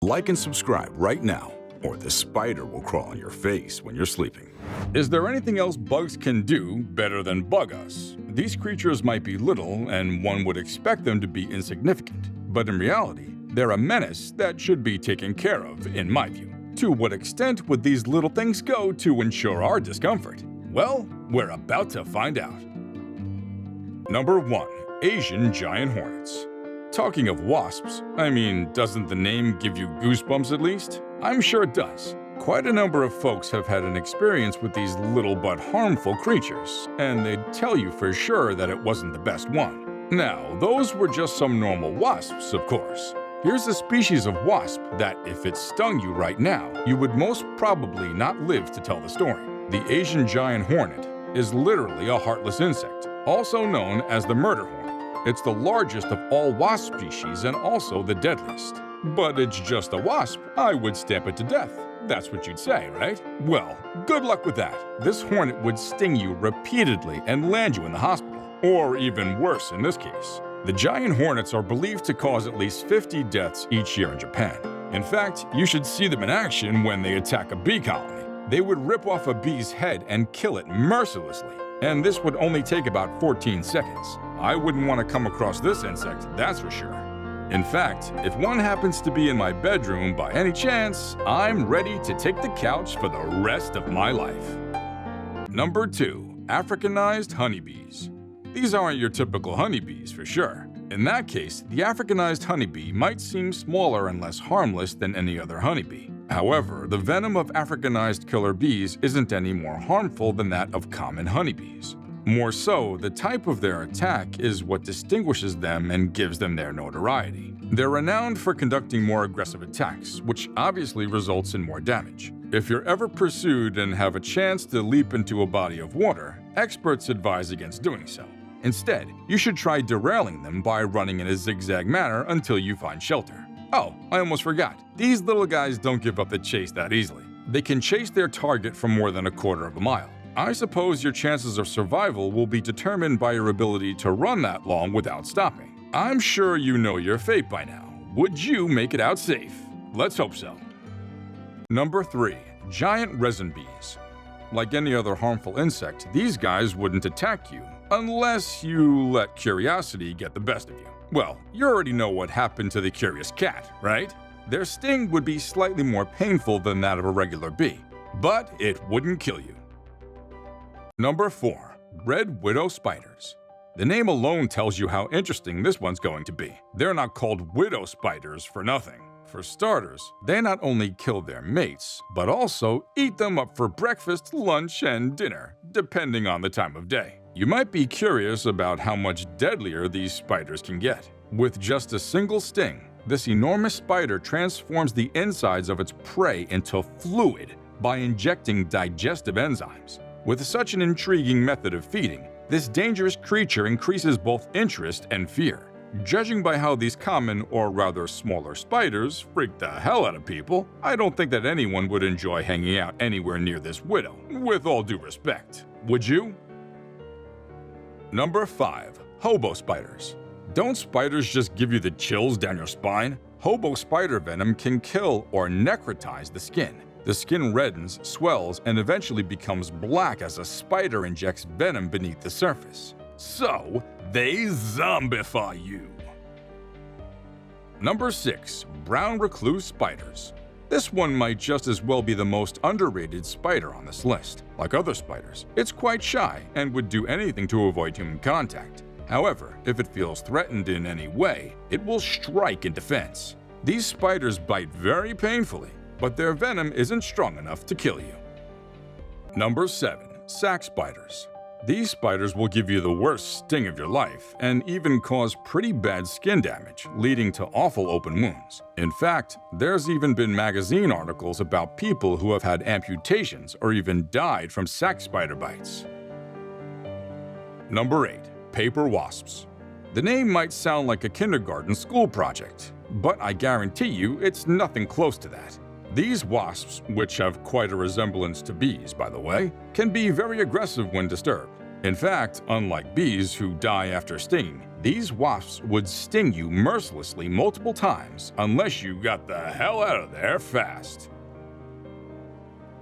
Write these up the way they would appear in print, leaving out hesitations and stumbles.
Like and subscribe right now, or the spider will crawl on your face when you're sleeping. Is there anything else bugs can do better than bug us? These creatures might be little, and one would expect them to be insignificant. But in reality, they're a menace that should be taken care of, in my view. To what extent would these little things go to ensure our discomfort? Well, we're about to find out. Number 1. Asian giant hornets. Talking of wasps, doesn't the name give you goosebumps at least? I'm sure it does. Quite a number of folks have had an experience with these little but harmful creatures, and they'd tell you for sure that it wasn't the best one. Now, those were just some normal wasps, of course. Here's a species of wasp that, if it stung you right now, you would most probably not live to tell the story. The Asian giant hornet is literally a heartless insect, also known as the murder hornet. It's the largest of all wasp species and also the deadliest. But it's just a wasp. I would stamp it to death. That's what you'd say, right? Well, good luck with that. This hornet would sting you repeatedly and land you in the hospital. Or even worse in this case. The giant hornets are believed to cause at least 50 deaths each year in Japan. In fact, you should see them in action when they attack a bee colony. They would rip off a bee's head and kill it mercilessly. And this would only take about 14 seconds. I wouldn't want to come across this insect, that's for sure. In fact, if one happens to be in my bedroom by any chance, I'm ready to take the couch for the rest of my life. Number 2. Africanized honeybees. These aren't your typical honeybees for sure. In that case, the Africanized honeybee might seem smaller and less harmless than any other honeybee. However, the venom of Africanized killer bees isn't any more harmful than that of common honeybees. More so, the type of their attack is what distinguishes them and gives them their notoriety. They're renowned for conducting more aggressive attacks, which obviously results in more damage. If you're ever pursued and have a chance to leap into a body of water, experts advise against doing so. Instead, you should try derailing them by running in a zigzag manner until you find shelter. Oh, I almost forgot. These little guys don't give up the chase that easily. They can chase their target for more than a quarter of a mile. I suppose your chances of survival will be determined by your ability to run that long without stopping. I'm sure you know your fate by now. Would you make it out safe? Let's hope so. Number 3. Giant resin bees. Like any other harmful insect, these guys wouldn't attack you unless you let curiosity get the best of you. Well, you already know what happened to the curious cat, right? Their sting would be slightly more painful than that of a regular bee, but it wouldn't kill you. Number 4. Red widow spiders. The name alone tells you how interesting this one's going to be. They're not called widow spiders for nothing. For starters, they not only kill their mates, but also eat them up for breakfast, lunch, and dinner, depending on the time of day. You might be curious about how much deadlier these spiders can get. With just a single sting, this enormous spider transforms the insides of its prey into fluid by injecting digestive enzymes. With such an intriguing method of feeding, this dangerous creature increases both interest and fear. Judging by how these common, or rather smaller spiders freak the hell out of people, I don't think that anyone would enjoy hanging out anywhere near this widow, with all due respect. Would you? Number 5. Hobo spiders. Don't spiders just give you the chills down your spine? Hobo spider venom can kill or necrotize the skin. The skin reddens, swells, and eventually becomes black as a spider injects venom beneath the surface. So, they zombify you. Number 6. Brown recluse spiders. This one might just as well be the most underrated spider on this list. Like other spiders, it's quite shy and would do anything to avoid human contact. However, if it feels threatened in any way, it will strike in defense. These spiders bite very painfully, but their venom isn't strong enough to kill you. Number 7. Sac spiders. These spiders will give you the worst sting of your life and even cause pretty bad skin damage, leading to awful open wounds. In fact, there's even been magazine articles about people who have had amputations or even died from sac spider bites. Number 8. Paper wasps. The name might sound like a kindergarten school project, but I guarantee you it's nothing close to that. These wasps, which have quite a resemblance to bees, by the way, can be very aggressive when disturbed. In fact, unlike bees who die after stinging, These wasps would sting you mercilessly multiple times unless you got the hell out of there fast.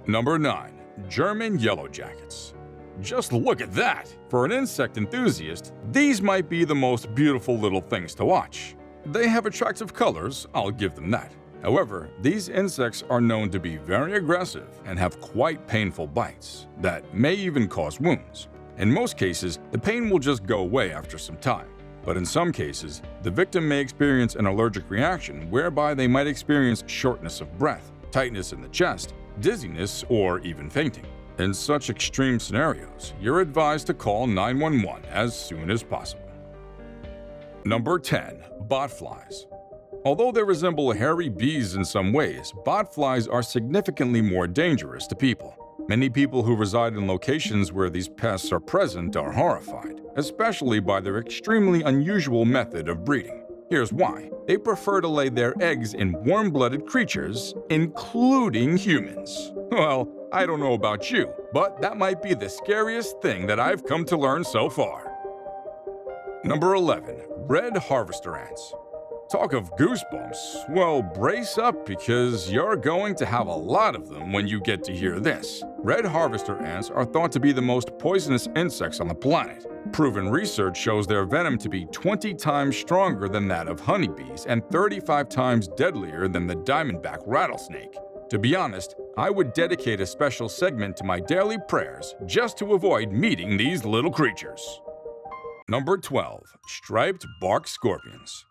Number 9. German yellow jackets. Just look at that! For an insect enthusiast, these might be the most beautiful little things to watch. They have attractive colors, I'll give them that. However, these insects are known to be very aggressive and have quite painful bites that may even cause wounds. In most cases, the pain will just go away after some time. But in some cases, the victim may experience an allergic reaction whereby they might experience shortness of breath, tightness in the chest, dizziness, or even fainting. In such extreme scenarios, you're advised to call 911 as soon as possible. Number 10. Botflies. Although they resemble hairy bees in some ways, botflies are significantly more dangerous to people. Many people who reside in locations where these pests are present are horrified, especially by their extremely unusual method of breeding. Here's why. They prefer to lay their eggs in warm-blooded creatures, including humans. Well, I don't know about you, but that might be the scariest thing that I've come to learn so far. Number 11. Red harvester ants. Talk of goosebumps. Well, brace up because you're going to have a lot of them when you get to hear this. Red harvester ants are thought to be the most poisonous insects on the planet. Proven research shows their venom to be 20 times stronger than that of honeybees and 35 times deadlier than the diamondback rattlesnake. To be honest, I would dedicate a special segment to my daily prayers just to avoid meeting these little creatures. Number 12. Striped bark scorpions.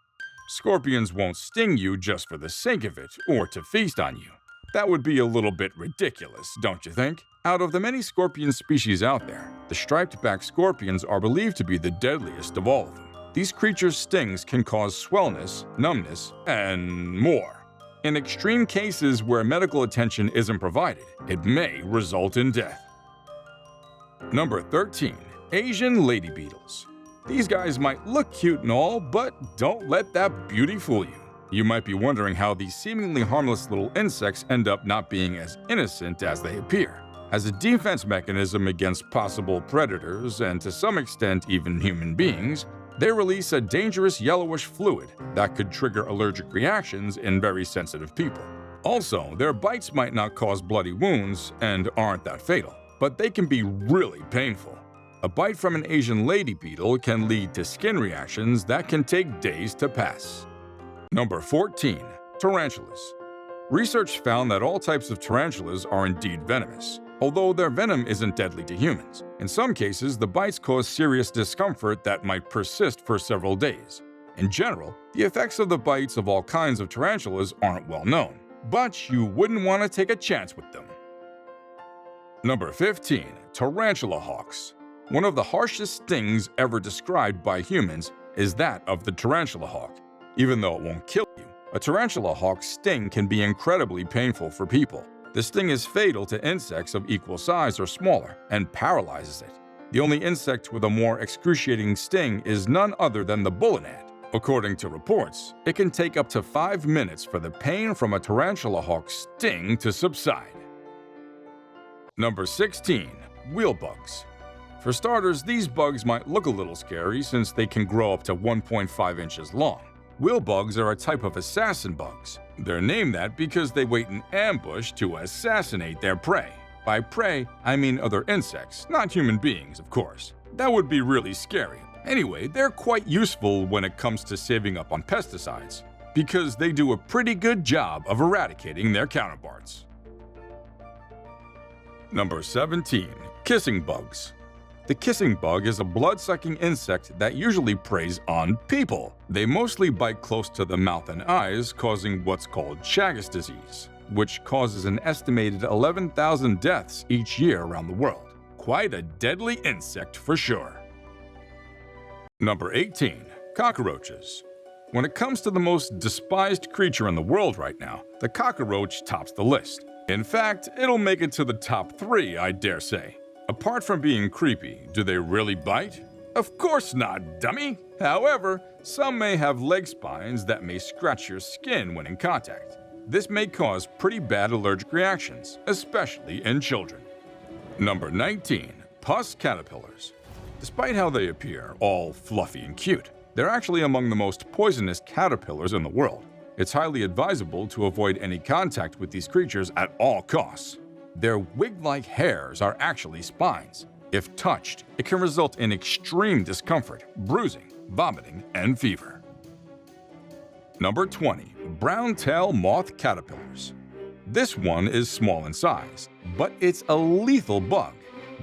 Scorpions won't sting you just for the sake of it or to feast on you. That would be a little bit ridiculous, don't you think? Out of the many scorpion species out there, the striped-back scorpions are believed to be the deadliest of all of them. These creatures' stings can cause swellness, numbness, and more. In extreme cases where medical attention isn't provided, it may result in death. Number 13. Asian lady beetles. These guys might look cute and all, but don't let that beauty fool you. You might be wondering how these seemingly harmless little insects end up not being as innocent as they appear. As a defense mechanism against possible predators and to some extent even human beings, they release a dangerous yellowish fluid that could trigger allergic reactions in very sensitive people. Also, their bites might not cause bloody wounds and aren't that fatal, but they can be really painful. A bite from an Asian lady beetle can lead to skin reactions that can take days to pass. Number 14. Tarantulas. Research found that all types of tarantulas are indeed venomous, although their venom isn't deadly to humans. In some cases, the bites cause serious discomfort that might persist for several days. In general, the effects of the bites of all kinds of tarantulas aren't well known, but you wouldn't want to take a chance with them. Number 15. Tarantula Hawks. One of the harshest stings ever described by humans is that of the tarantula hawk. Even though it won't kill you, a tarantula hawk's sting can be incredibly painful for people. The sting is fatal to insects of equal size or smaller and paralyzes it. The only insect with a more excruciating sting is none other than the bullet ant. According to reports, it can take up to 5 minutes for the pain from a tarantula hawk's sting to subside. Number 16. Wheel bugs. For starters, these bugs might look a little scary since they can grow up to 1.5 inches long. Wheel bugs are a type of assassin bugs. They're named that because they wait in ambush to assassinate their prey. By prey, I mean other insects, not human beings, of course. That would be really scary. Anyway, they're quite useful when it comes to saving up on pesticides, because they do a pretty good job of eradicating their counterparts. Number 17. Kissing bugs. The kissing bug is a blood-sucking insect that usually preys on people. They mostly bite close to the mouth and eyes, causing what's called Chagas disease, which causes an estimated 11,000 deaths each year around the world. Quite a deadly insect for sure. Number 18. Cockroaches. When it comes to the most despised creature in the world right now, the cockroach tops the list. In fact, it'll make it to the top 3, I dare say. Apart from being creepy, do they really bite? Of course not, dummy! However, some may have leg spines that may scratch your skin when in contact. This may cause pretty bad allergic reactions, especially in children. Number 19. Pus caterpillars. Despite how they appear, all fluffy and cute, They're actually among the most poisonous caterpillars in the world. It's highly advisable to avoid any contact with these creatures at all costs. Their wig-like hairs are actually spines. If touched, it can result in extreme discomfort, bruising, vomiting, and fever. Number 20. Brown-tail moth caterpillars. This one is small in size, but it's a lethal bug.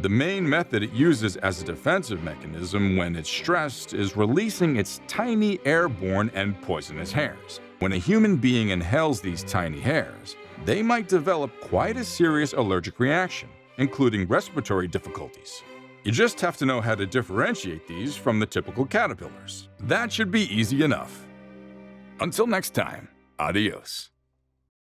The main method it uses as a defensive mechanism when it's stressed is releasing its tiny airborne and poisonous hairs. When a human being inhales these tiny hairs, they might develop quite a serious allergic reaction, including respiratory difficulties. You just have to know how to differentiate these from the typical caterpillars. That should be easy enough. Until next time, adios.